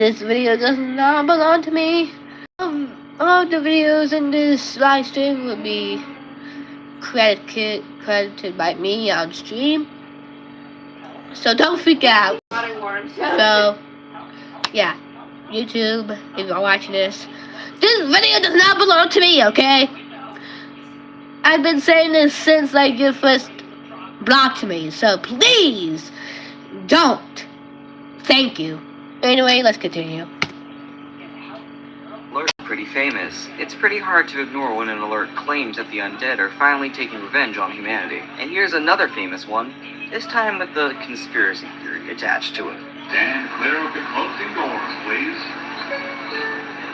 This video does not belong to me. All the videos in this live stream will be credited by me on stream. So don't freak out. So, yeah. YouTube, if you're watching this video does not belong to me, okay? I've been saying this since like you first blocked me, so please don't. Thank you. Anyway, let's continue. Alert's pretty famous. It's pretty hard to ignore when an alert claims that the undead are finally taking revenge on humanity. And here's another famous one, this time with the conspiracy theory attached to it. Stand clear of the closing doors, please.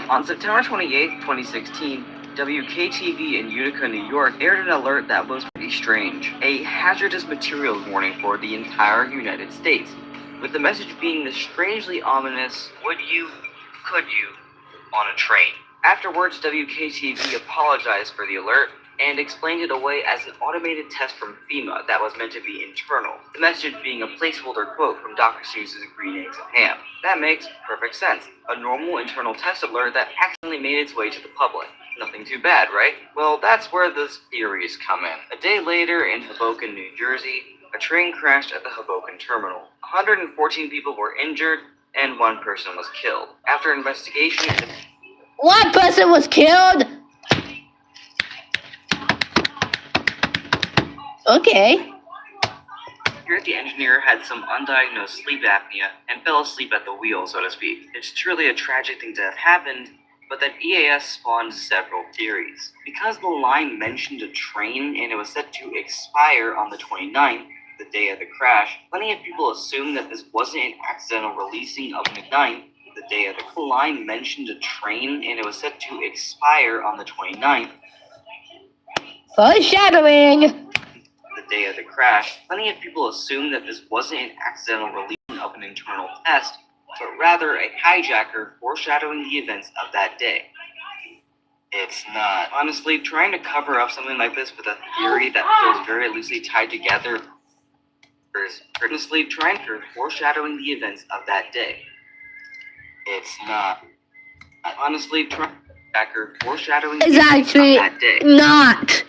On September 28, 2016, WKTV in Utica, New York aired an alert that was pretty strange. A hazardous materials warning for the entire United States, with the message being the strangely ominous, would you, could you, on a train. Afterwards, WKTV apologized for the alert and explained it away as an automated test from FEMA that was meant to be internal, the message being a placeholder quote from Dr. Seuss's Green Eggs and Ham. That makes perfect sense. A normal internal test alert that accidentally made its way to the public. Nothing too bad, right? Well, that's where the theories come in. A day later in Hoboken, New Jersey, a train crashed at the Hoboken terminal. 114 people were injured and one person was killed. After investigation, one person was killed? Okay. Here, the engineer had some undiagnosed sleep apnea and fell asleep at the wheel, so to speak. It's truly a tragic thing to have happened, but that EAS spawned several theories. Because the line mentioned a train and it was set to expire on the 29th, the day of the crash, plenty of people assumed that this wasn't an accidental releasing of the 9th, the day of the line mentioned a train and it was set to expire on the 29th. Foreshadowing! The day of the crash, plenty of people assumed that this wasn't an accidental releasing of an internal test, but rather a hijacker foreshadowing the events of that day. It's not. Honestly, trying to cover up something like this with a theory that feels very loosely tied together is earnestly trying to foreshadowing the events of that day. It's not. Honestly, trying to foreshadowing the events of that day. Not.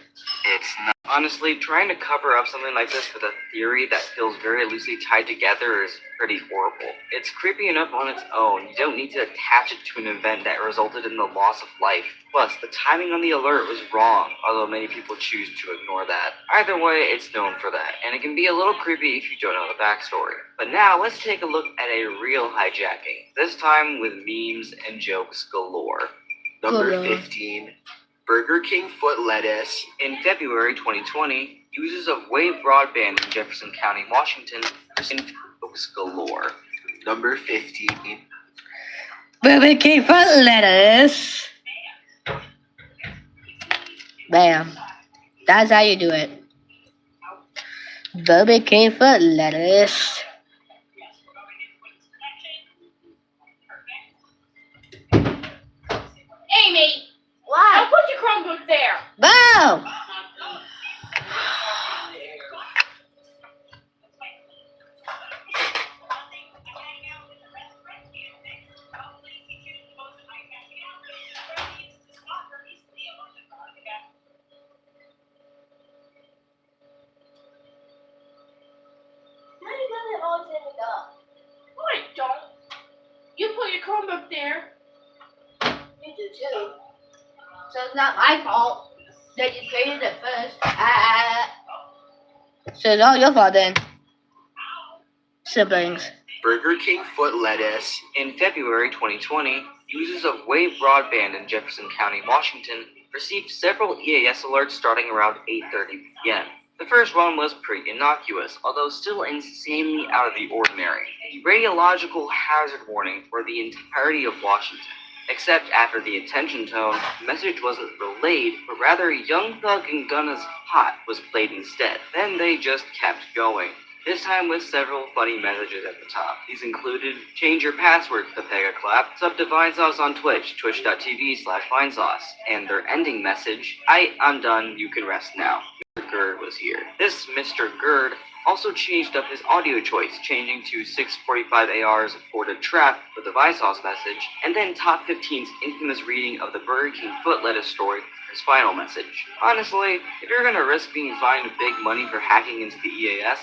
It's not. Honestly, trying to cover up something like this with a theory that feels very loosely tied together is pretty horrible. It's creepy enough on its own. You don't need to attach it to an event that resulted in the loss of life. Plus, the timing on the alert was wrong, although many people choose to ignore that. Either way, it's known for that, and it can be a little creepy if you don't know the backstory. But now, let's take a look at a real hijacking, this time with memes and jokes galore. Number 15. Burger King foot lettuce. In February 2020, users of Wave Broadband in Jefferson County, Washington, received jokes galore. Number 15. Burger King foot lettuce. Bam. That's how you do it. Burger King foot lettuce. Amy! What? Now put your Chromebook there! Boom! Now you got it all set up. No, I don't. You put your Chromebook there. You do too. So it's not my fault that you created it first. So it's all your fault then. Siblings. Burger King foot lettuce. In February 2020, users of Wave Broadband in Jefferson County, Washington, received several EAS alerts starting around 8:30 p.m. The first one was pretty innocuous, although still insanely out of the ordinary. A radiological hazard warning for the entirety of Washington. Except after the attention tone, the message wasn't relayed, but rather Young Thug and Gunna's Hot was played instead. Then they just kept going. This time with several funny messages at the top. These included, change your password to PegaClap, sub to Vinesauce on Twitch, twitch.tv/Vinesauce, and their ending message, I'm done, you can rest now. Mr. Gerd was here. This Mr. Gerd also changed up his audio choice, changing to 645 AR's aborted trap with the Vsauce message, and then Top 15's infamous reading of the Burger King foot lettuce story for his final message. Honestly, if you're gonna risk being fined big money for hacking into the EAS,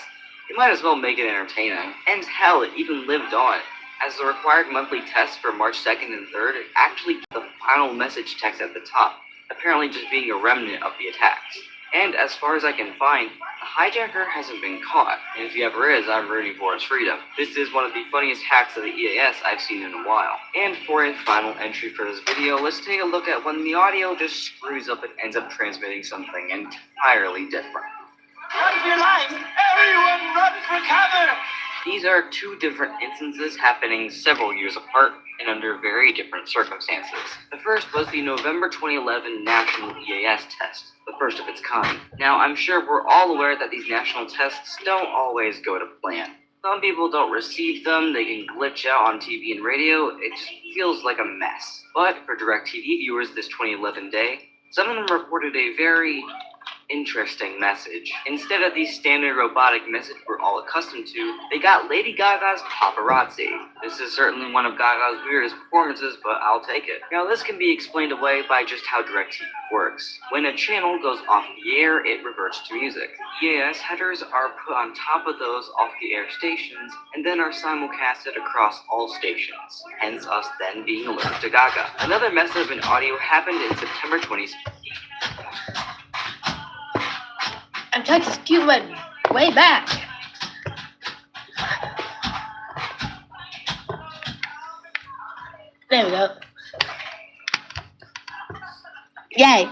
you might as well make it entertaining. And hell, it even lived on, as the required monthly test for March 2nd and 3rd actually kept the final message text at the top, apparently just being a remnant of the attacks. And as far as I can find, the hijacker hasn't been caught, and if he ever is, I'm rooting for his freedom. This is one of the funniest hacks of the EAS I've seen in a while. And for a final entry for this video, let's take a look at when the audio just screws up and ends up transmitting something entirely different. Run for your life! Everyone run for cover! These are two different instances happening several years apart and under very different circumstances. The first was the November 2011 National EAS test, the first of its kind. Now, I'm sure we're all aware that these national tests don't always go to plan. Some people don't receive them, they can glitch out on TV and radio, it just feels like a mess. But for DirecTV viewers this 2011 day, some of them reported a very interesting message. Instead of the standard robotic message we're all accustomed to, they got Lady Gaga's paparazzi. This is certainly one of Gaga's weirdest performances, but I'll take it. Now, this can be explained away by just how DirecTV works. When a channel goes off the air, it reverts to music. EAS headers are put on top of those off-the-air stations, and then are simulcasted across all stations, hence us then being alerted to Gaga. Another mess up in audio happened in September 2016. I'm trying to skew my way back. There we go. Yay. 17.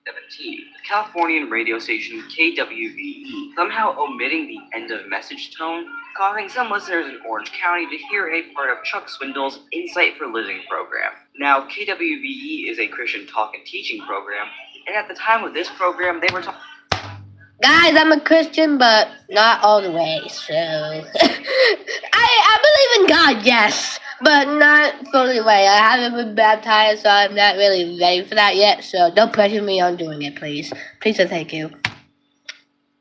The Californian radio station KWVE somehow omitting the end of message tone, causing some listeners in Orange County to hear a part of Chuck Swindoll's Insight for Living program. Now, KWVE is a Christian talk and teaching program, and at the time of this program, they were talking. Guys, I'm a Christian, but not all the way, so... I believe in God, yes, but not fully away. I haven't been baptized, so I'm not really ready for that yet, so don't pressure me on doing it, please. Please and thank you.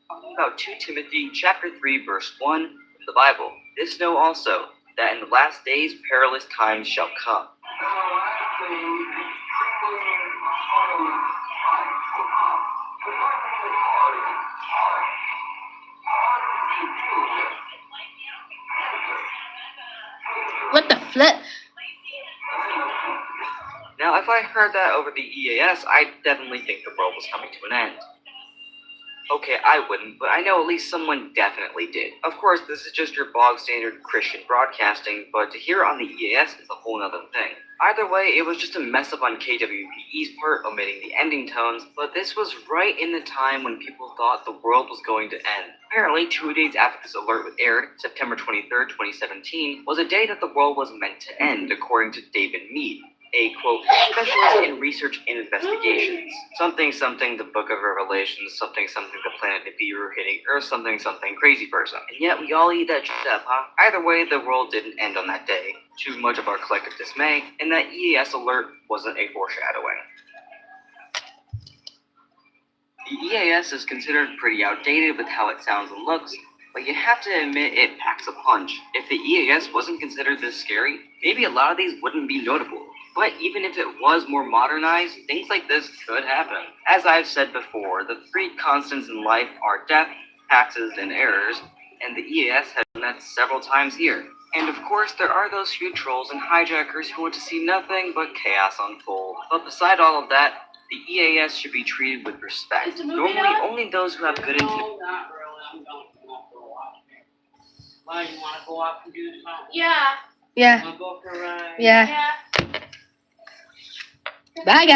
Talking about 2 Timothy chapter 3, verse 1 in the Bible. This know also, that in the last days perilous times shall come. What the flip? Now, if I heard that over the EAS, I'd definitely think the world was coming to an end. Okay, I wouldn't, but I know at least someone definitely did. Of course, this is just your bog standard Christian broadcasting, but to hear it on the EAS is a whole other thing. Either way, it was just a mess up on KWVE's part, omitting the ending tones, but this was right in the time when people thought the world was going to end. Apparently, 2 days after this alert was aired, September 23rd, 2017, was a day that the world was meant to end, according to David Mead, a, quote, specialist in research and investigations. Something, something, the Book of Revelations, something, something, the planet Nibiru hitting Earth, something, something, crazy person. And yet we all eat that shit up, huh? Either way, the world didn't end on that day, to much of our collective dismay, and that EAS alert wasn't a foreshadowing. The EAS is considered pretty outdated with how it sounds and looks, but you have to admit it packs a punch. If the EAS wasn't considered this scary, maybe a lot of these wouldn't be notable. But even if it was more modernized, things like this could happen. As I've said before, the 3 constants in life are death, taxes, and errors, and the EAS has done that several times here. And of course, there are those few trolls and hijackers who want to see nothing but chaos unfold. But beside all of that, the EAS should be treated with respect. Normally, only those who have good intentions. No, not really. I'm going to go for a walk. Why, you want to go out and do something? Yeah. Yeah. Want to go for a ride? Yeah. Yeah. Bye, guys.